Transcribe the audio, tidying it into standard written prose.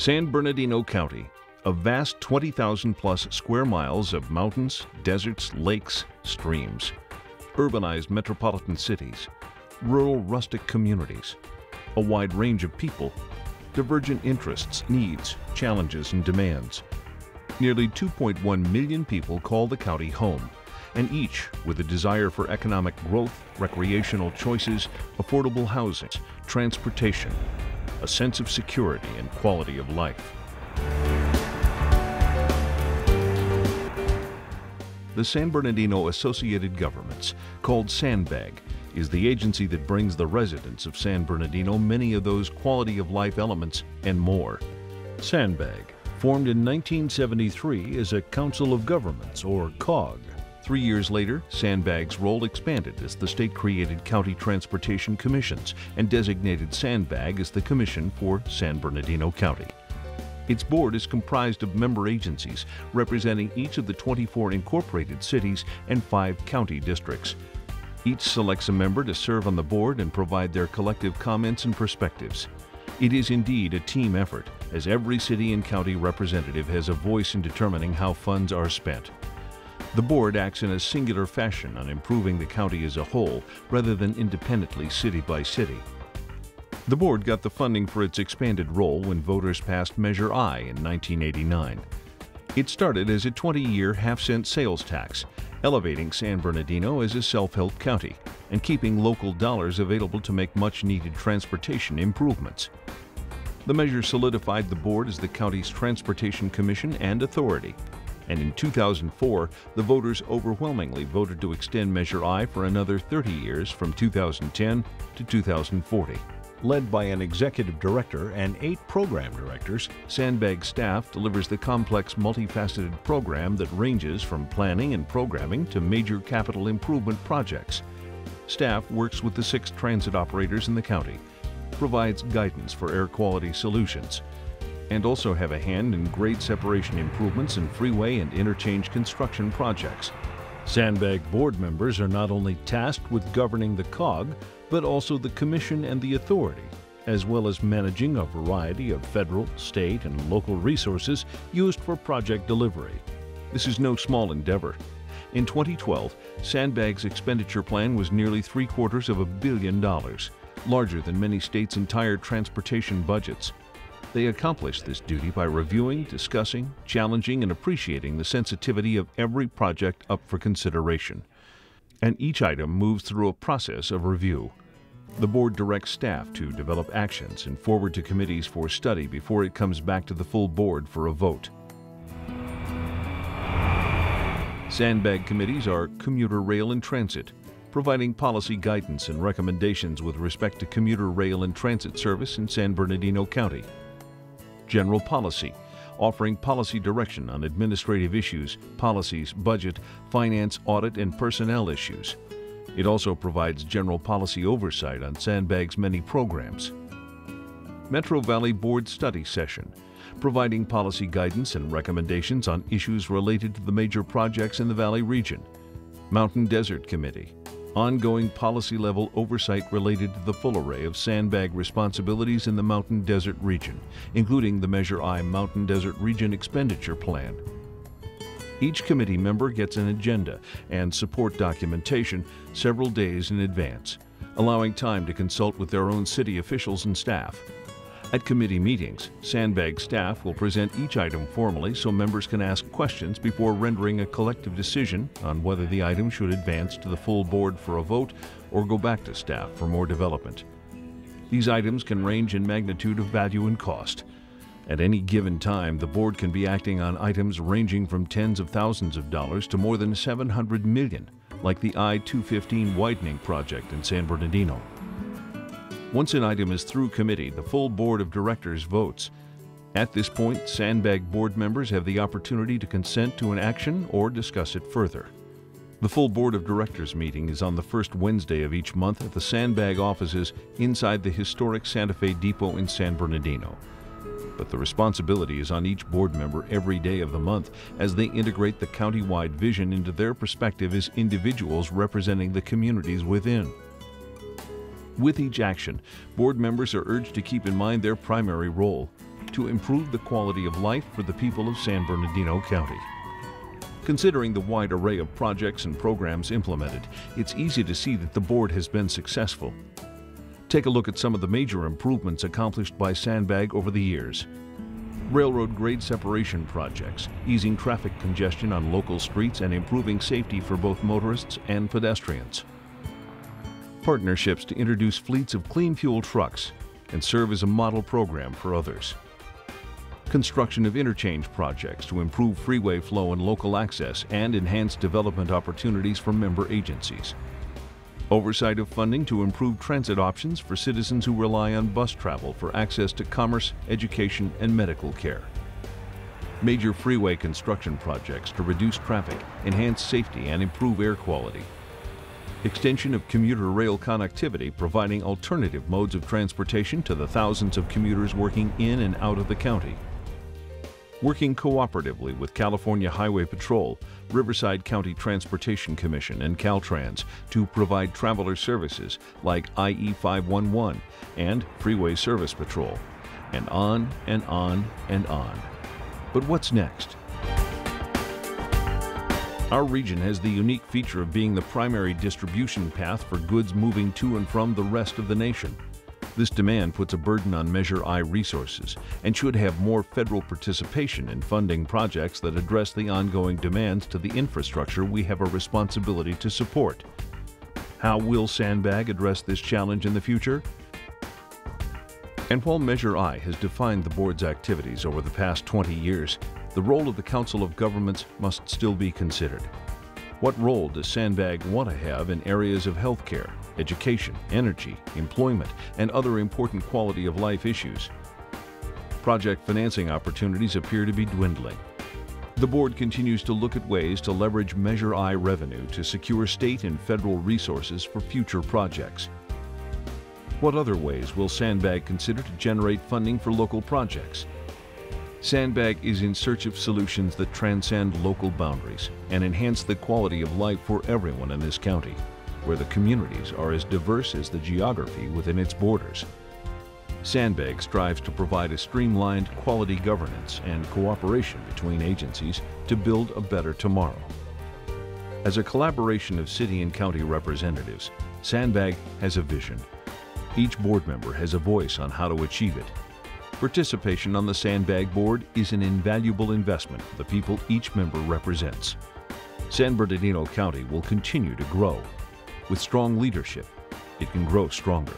San Bernardino County, a vast 20,000 plus square miles of mountains, deserts, lakes, streams, urbanized metropolitan cities, rural rustic communities, a wide range of people, divergent interests, needs, challenges, and demands. Nearly 2.1 million people call the county home, and each with a desire for economic growth, recreational choices, affordable housing, transportation, a sense of security and quality of life. The San Bernardino Associated Governments, called SANBAG, is the agency that brings the residents of San Bernardino many of those quality of life elements and more. SANBAG, formed in 1973 as a Council of Governments, or COG. 3 years later, SANBAG's role expanded as the state-created County Transportation Commissions and designated SANBAG as the Commission for San Bernardino County. Its board is comprised of member agencies representing each of the 24 incorporated cities and 5 county districts. Each selects a member to serve on the board and provide their collective comments and perspectives. It is indeed a team effort, as every city and county representative has a voice in determining how funds are spent. The board acts in a singular fashion on improving the county as a whole, rather than independently city by city. The board got the funding for its expanded role when voters passed Measure I in 1989. It started as a 20-year half-cent sales tax, elevating San Bernardino as a self-help county and keeping local dollars available to make much-needed transportation improvements. The measure solidified the board as the county's Transportation Commission and Authority, and in 2004, the voters overwhelmingly voted to extend Measure I for another 30 years from 2010 to 2040. Led by an executive director and 8 program directors, SANBAG staff delivers the complex, multifaceted program that ranges from planning and programming to major capital improvement projects. Staff works with the 6 transit operators in the county, provides guidance for air quality solutions, and also have a hand in grade separation improvements and freeway and interchange construction projects. SANBAG board members are not only tasked with governing the COG, but also the Commission and the Authority, as well as managing a variety of federal, state, and local resources used for project delivery. This is no small endeavor. In 2012, SANBAG's expenditure plan was nearly $750 million, larger than many states' entire transportation budgets. They accomplish this duty by reviewing, discussing, challenging, and appreciating the sensitivity of every project up for consideration. And each item moves through a process of review. The board directs staff to develop actions and forward to committees for study before it comes back to the full board for a vote. SANBAG committees are Commuter Rail and Transit, providing policy guidance and recommendations with respect to commuter rail and transit service in San Bernardino County. General Policy, offering policy direction on administrative issues, policies, budget, finance, audit, and personnel issues. It also provides general policy oversight on SANBAG's many programs. Metro Valley Board Study Session, providing policy guidance and recommendations on issues related to the major projects in the Valley region. Mountain Desert Committee, ongoing policy-level oversight related to the full array of SANBAG responsibilities in the Mountain Desert region, including the Measure I Mountain Desert Region Expenditure Plan. Each committee member gets an agenda and support documentation several days in advance, allowing time to consult with their own city officials and staff. At committee meetings, SANBAG staff will present each item formally so members can ask questions before rendering a collective decision on whether the item should advance to the full board for a vote or go back to staff for more development. These items can range in magnitude of value and cost. At any given time, the board can be acting on items ranging from tens of thousands of dollars to more than $700 million, like the I-215 widening project in San Bernardino. Once an item is through committee, the full board of directors votes. At this point, SANBAG board members have the opportunity to consent to an action or discuss it further. The full board of directors meeting is on the first Wednesday of each month at the SANBAG offices inside the historic Santa Fe Depot in San Bernardino. But the responsibility is on each board member every day of the month as they integrate the county-wide vision into their perspective as individuals representing the communities within. With each action, board members are urged to keep in mind their primary role: to improve the quality of life for the people of San Bernardino County. Considering the wide array of projects and programs implemented, it's easy to see that the board has been successful. Take a look at some of the major improvements accomplished by SANBAG over the years. Railroad grade separation projects, easing traffic congestion on local streets and improving safety for both motorists and pedestrians. Partnerships to introduce fleets of clean fuel trucks and serve as a model program for others. Construction of interchange projects to improve freeway flow and local access and enhance development opportunities for member agencies. Oversight of funding to improve transit options for citizens who rely on bus travel for access to commerce, education, and medical care. Major freeway construction projects to reduce traffic, enhance safety, and improve air quality. Extension of commuter rail connectivity, providing alternative modes of transportation to the thousands of commuters working in and out of the county. Working cooperatively with California Highway Patrol, Riverside County Transportation Commission, and Caltrans to provide traveler services like IE 511 and Freeway Service Patrol, and on and on and on. But what's next? Our region has the unique feature of being the primary distribution path for goods moving to and from the rest of the nation. This demand puts a burden on Measure I resources and should have more federal participation in funding projects that address the ongoing demands to the infrastructure we have a responsibility to support. How will SANBAG address this challenge in the future? And while Measure I has defined the board's activities over the past 20 years, the role of the Council of Governments must still be considered. What role does SANBAG want to have in areas of healthcare, education, energy, employment, and other important quality of life issues? Project financing opportunities appear to be dwindling. The board continues to look at ways to leverage Measure I revenue to secure state and federal resources for future projects. What other ways will SANBAG consider to generate funding for local projects? SANBAG is in search of solutions that transcend local boundaries and enhance the quality of life for everyone in this county, where the communities are as diverse as the geography within its borders. SANBAG strives to provide a streamlined quality governance and cooperation between agencies to build a better tomorrow. As a collaboration of city and county representatives, SANBAG has a vision. Each board member has a voice on how to achieve it. Participation on the SANBAG board is an invaluable investment for the people each member represents. San Bernardino County will continue to grow. With strong leadership, it can grow stronger.